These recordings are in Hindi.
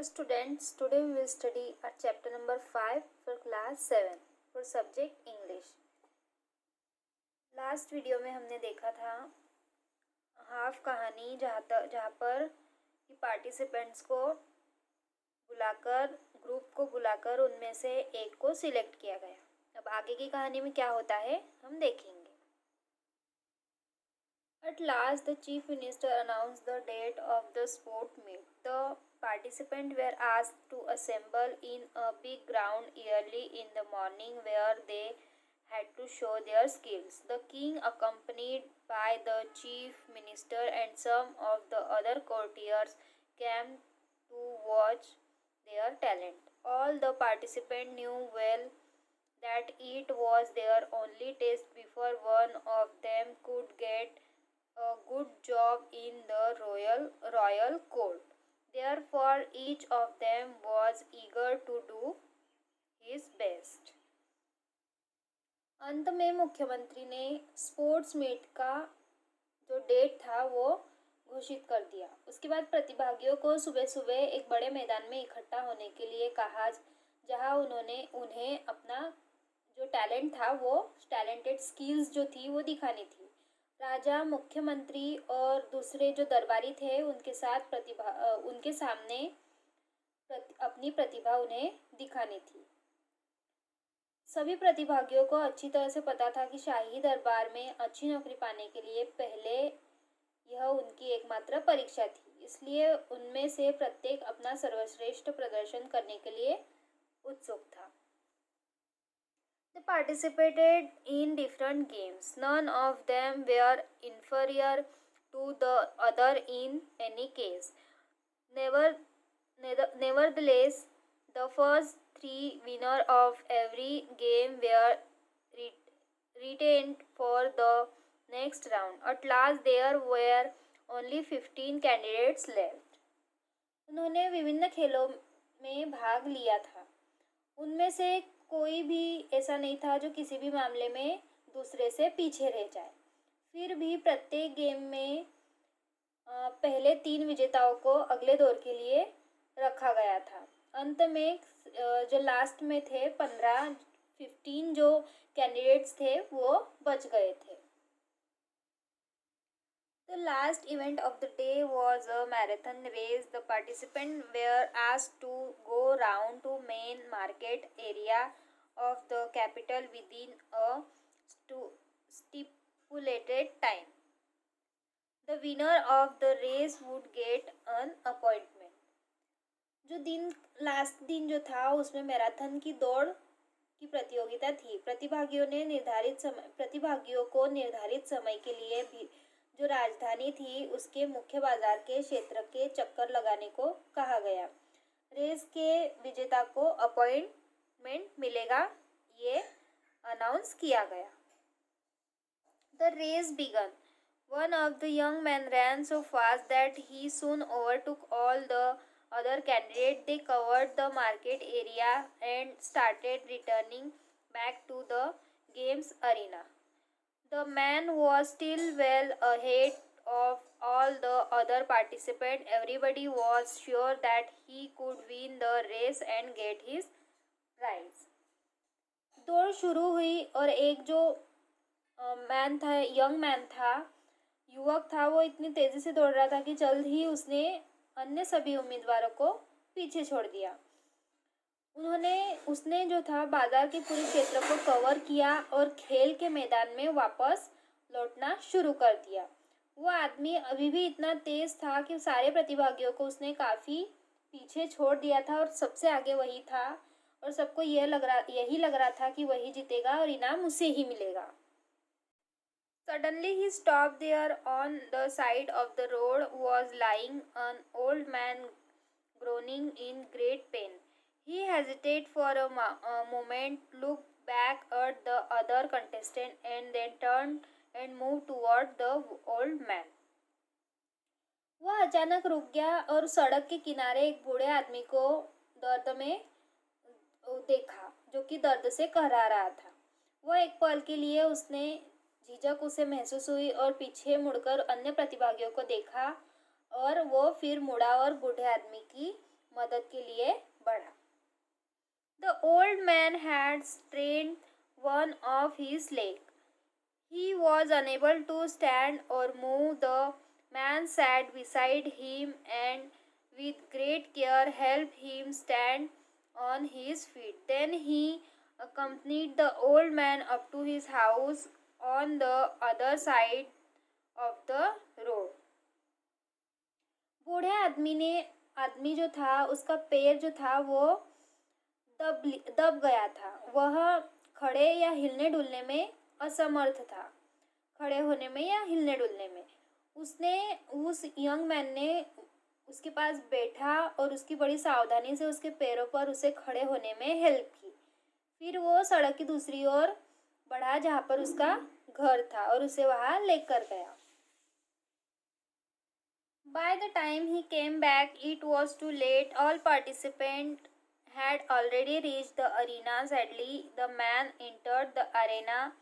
students, today we will study our chapter number 5 for class 7 for subject English. Last video में हमने देखा था हाफ कहानी जहाँ पर कि पार्टिसिपेंट्स को ग्रुप को बुलाकर उनमें से एक को सिलेक्ट किया गया। अब आगे की कहानी में क्या होता है हम देखेंगे। At last, the chief minister announced the date of the sport meet. The participants were asked to assemble in a big ground early in the morning where they had to show their skills. The king, accompanied by the chief minister and some of the other courtiers, came to watch their talent. All the participants knew well that it was their only test before one of them could get a good job in the royal court. Therefore, each of them was eager to do his best. अंत में मुख्यमंत्री ने स्पोर्ट्स मीट का जो डेट था वो घोषित कर दिया। उसके बाद प्रतिभागियों को सुबह सुबह एक बड़े मैदान में इकट्ठा होने के लिए कहा, जहां उन्हें अपना जो टैलेंट था वो टैलेंटेड स्किल्स जो थी वो दिखानी थी। राजा, मुख्यमंत्री और दूसरे जो दरबारी थे उनके सामने अपनी प्रतिभा उन्हें दिखानी थी। सभी प्रतिभागियों को अच्छी तरह से पता था कि शाही दरबार में अच्छी नौकरी पाने के लिए पहले यह उनकी एकमात्र परीक्षा थी, इसलिए उनमें से प्रत्येक अपना सर्वश्रेष्ठ प्रदर्शन करने के लिए उत्सुक था। They participated in different games. None of them were inferior to the other in any case. Nevertheless, the first three winners of every game were retained for the next round. At last, there were only 15 candidates left. उन्होंने विभिन्न खेलों में भाग लिया था। उनमें से कोई भी ऐसा नहीं था जो किसी भी मामले में दूसरे से पीछे रह जाए। फिर भी प्रत्येक गेम में पहले 3 विजेताओं को अगले दौर के लिए रखा गया था। अंत में जो लास्ट में थे 15 जो कैंडिडेट्स थे वो बच गए थे। The last event of the day was a marathon race. The participants were asked to go round to main market area of the capital within a stipulated time. The winner of the race would get an appointment. Last दिन जो था उसमें मैराथन की दौड़ की प्रतियोगिता थी। प्रतिभागियों को निर्धारित समय के लिए भी जो राजधानी थी उसके मुख्य बाजार के क्षेत्र के चक्कर लगाने को कहा गया। रेस के विजेता को अपॉइंटमेंट मिलेगा, ये अनाउंस किया गया। The race began. One of the young men ran so fast that he soon overtook all the other candidates. They covered the market area and started returning back to the games arena. The man was still well ahead of all the other participants. Everybody was sure that he could win the race and get his prize. दौड़ शुरू हुई और एक जो युवक था, वो इतनी तेजी से दौड़ रहा था कि जल्द ही उसने अन्य सभी उम्मीदवारों को पीछे छोड़ दिया। उसने जो था बाजार के पूरे क्षेत्र को कवर किया और खेल के मैदान में वापस लौटना शुरू कर दिया। वो आदमी अभी भी इतना तेज था कि सारे प्रतिभागियों को उसने काफ़ी पीछे छोड़ दिया था और सबसे आगे वही था और सबको यही लग रहा था कि वही जीतेगा और इनाम उसे ही मिलेगा। Suddenly he stopped. There on the side of the road was lying an old man groaning in great pain. He hesitated for a moment, looked back at the other contestant, and then turned and moved toward the old man. वह अचानक रुक गया और सड़क के किनारे एक बूढ़े आदमी को दर्द में देखा, जो कि दर्द से कहरा रहा था। वह एक पल के लिए उसने झिझक उसे महसूस हुई और पीछे मुड़कर अन्य प्रतिभागियों को देखा और वो फिर मुड़ा और बूढ़े आदमी की मदद के लिए बढ़ा। The old man had strained one of his leg. He was unable to stand or move. The man sat beside him and with great care helped him stand on his feet. Then he accompanied the old man up to his house on the other side of the road. बूढ़े आदमी जो था उसका पैर जो था वो दब गया था। वह खड़े या हिलने डुलने में असमर्थ था। खड़े होने में या हिलने डुलने में उस यंग मैन ने उसके पास बैठा और उसकी बड़ी सावधानी से उसके पैरों पर उसे खड़े होने में हेल्प की। फिर वो सड़क की दूसरी ओर बढ़ा जहाँ पर उसका घर था और उसे वहाँ लेकर गया। By the time he came back, it was too late. All participants had already reached the arena. Sadly, the man entered the arena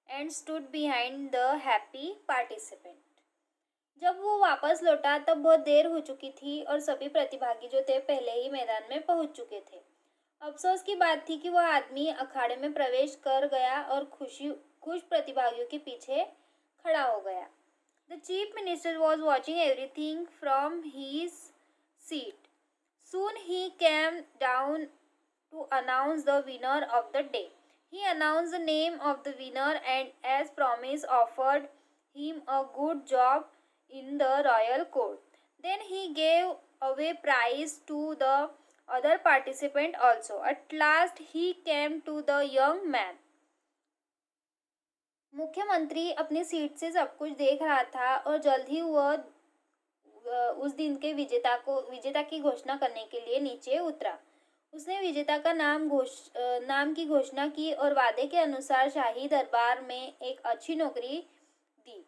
and stood behind the happy participant. जब वो वापस लौटा तब बहुत देर हो चुकी थी और सभी प्रतिभागी जो थे पहले ही मैदान में पहुंच चुके थे। अफसोस की बात थी कि वह आदमी अखाड़े में प्रवेश कर गया और खुश प्रतिभागियों के पीछे खड़ा हो गया। The chief minister was watching everything from his seat. Soon he came down to announce the winner of the day. He announced the name of the winner and, as promised, offered him a good job in the royal court. Then he gave away prize to the other participant also. At last he came to the young man. मुख्यमंत्री अपनी सीट से सब कुछ देख रहा था और जल्द ही वह उस दिन के विजेता की घोषणा करने के लिए नीचे उतरा। उसने विजेता का नाम की घोषणा की और वादे के अनुसार शाही दरबार में एक अच्छी नौकरी दी।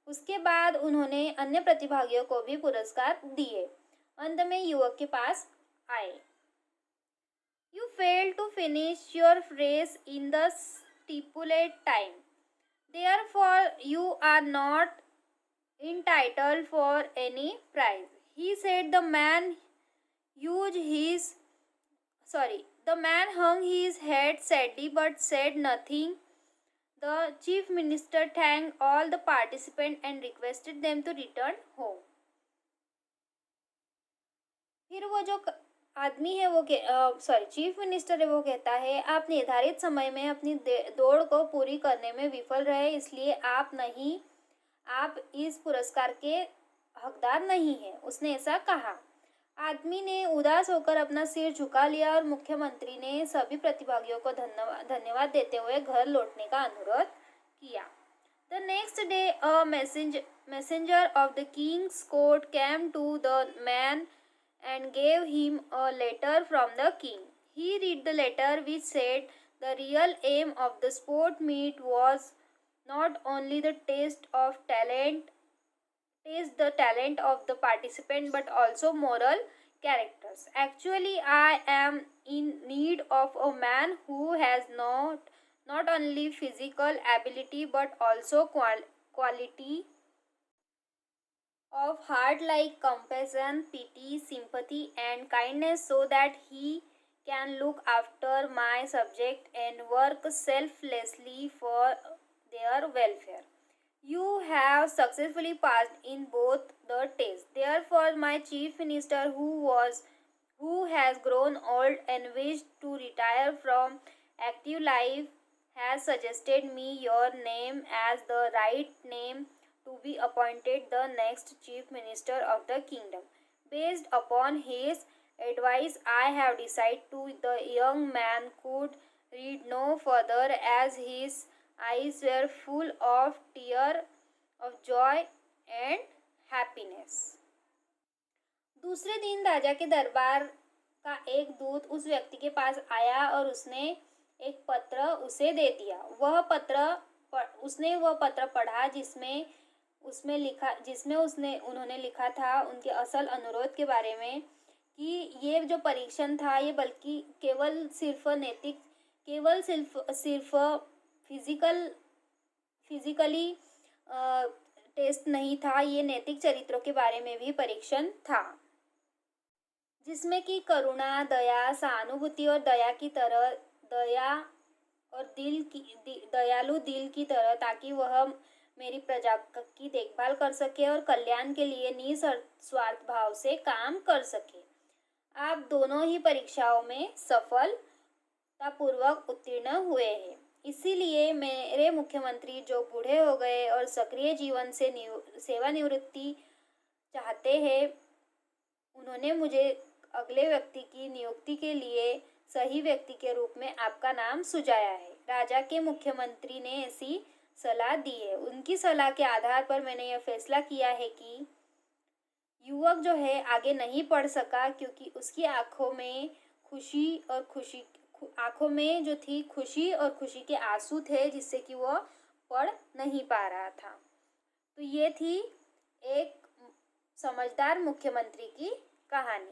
उसके बाद उन्होंने अन्य प्रतिभागियों को भी पुरस्कार दिए। अंत में युवक के पास आए। You failed to finish your race in the stipulated time. Therefore, you are not entitled for any prize. The man hung his head sadly but said nothing. The chief minister thanked all the participants and requested them to return home. फिर वो जो आदमी है वो चीफ मिनिस्टर है वो कहता है, आप निर्धारित समय में अपनी दौड़ को पूरी करने में विफल रहे, इसलिए आप इस पुरस्कार के हकदार नहीं हैं। उसने ऐसा कहा। आदमी ने उदास होकर अपना सिर झुका लिया और मुख्यमंत्री ने सभी प्रतिभागियों को धन्यवाद देते हुए घर लौटने का अनुरोध किया। The next day a messenger of the king's court came to the man and gave him a letter from the king. He read the letter, which said the real aim of the sport meet was not only the test the talent of the participant but also moral characters. Actually, I am in need of a man who has not only physical ability but also quality of heart like compassion, pity, sympathy and kindness, so that he can look after my subject and work selflessly for their welfare. You have successfully passed in both the tests. Therefore, my chief minister, who has grown old and wished to retire from active life, has suggested me your name as the right name to be appointed the next chief minister of the kingdom. Based upon his advice, I have decided to. The young man could read no further as his eyes were full of tears of joy and happiness. दूसरे दिन राजा के दरबार का एक दूत उस व्यक्ति के पास आया और उसने एक पत्र उसे दे दिया। उसने वह पत्र पढ़ा जिसमें उन्होंने लिखा था उनके असल अनुरोध के बारे में कि ये जो परीक्षण था ये बल्कि केवल सिर्फ फिजिकली टेस्ट नहीं था, ये नैतिक चरित्रों के बारे में भी परीक्षण था। जिसमें कि करुणा, दया, सहानुभूति और दया की तरह दया और दयालु दिल की तरह, ताकि वह मेरी प्रजा की देखभाल कर सके और कल्याण के लिए निस्वार्थ भाव से काम कर सके। आप दोनों ही परीक्षाओं में सफलतापूर्वक उत्तीर्ण हुए हैं। इसीलिए मेरे मुख्यमंत्री जो बूढ़े हो गए और सक्रिय जीवन से सेवानिवृत्ति चाहते हैं, उन्होंने मुझे अगले व्यक्ति की नियुक्ति के लिए सही व्यक्ति के रूप में आपका नाम सुझाया है। राजा के मुख्यमंत्री ने ऐसी सलाह दी है। उनकी सलाह के आधार पर मैंने यह फैसला किया है कि युवक जो है आगे नहीं पढ़ सका, क्योंकि उसकी आंखों में खुशी और खुशी के आंसू थे, जिससे कि वह पढ़ नहीं पा रहा था। तो ये थी एक समझदार मुख्यमंत्री की कहानी।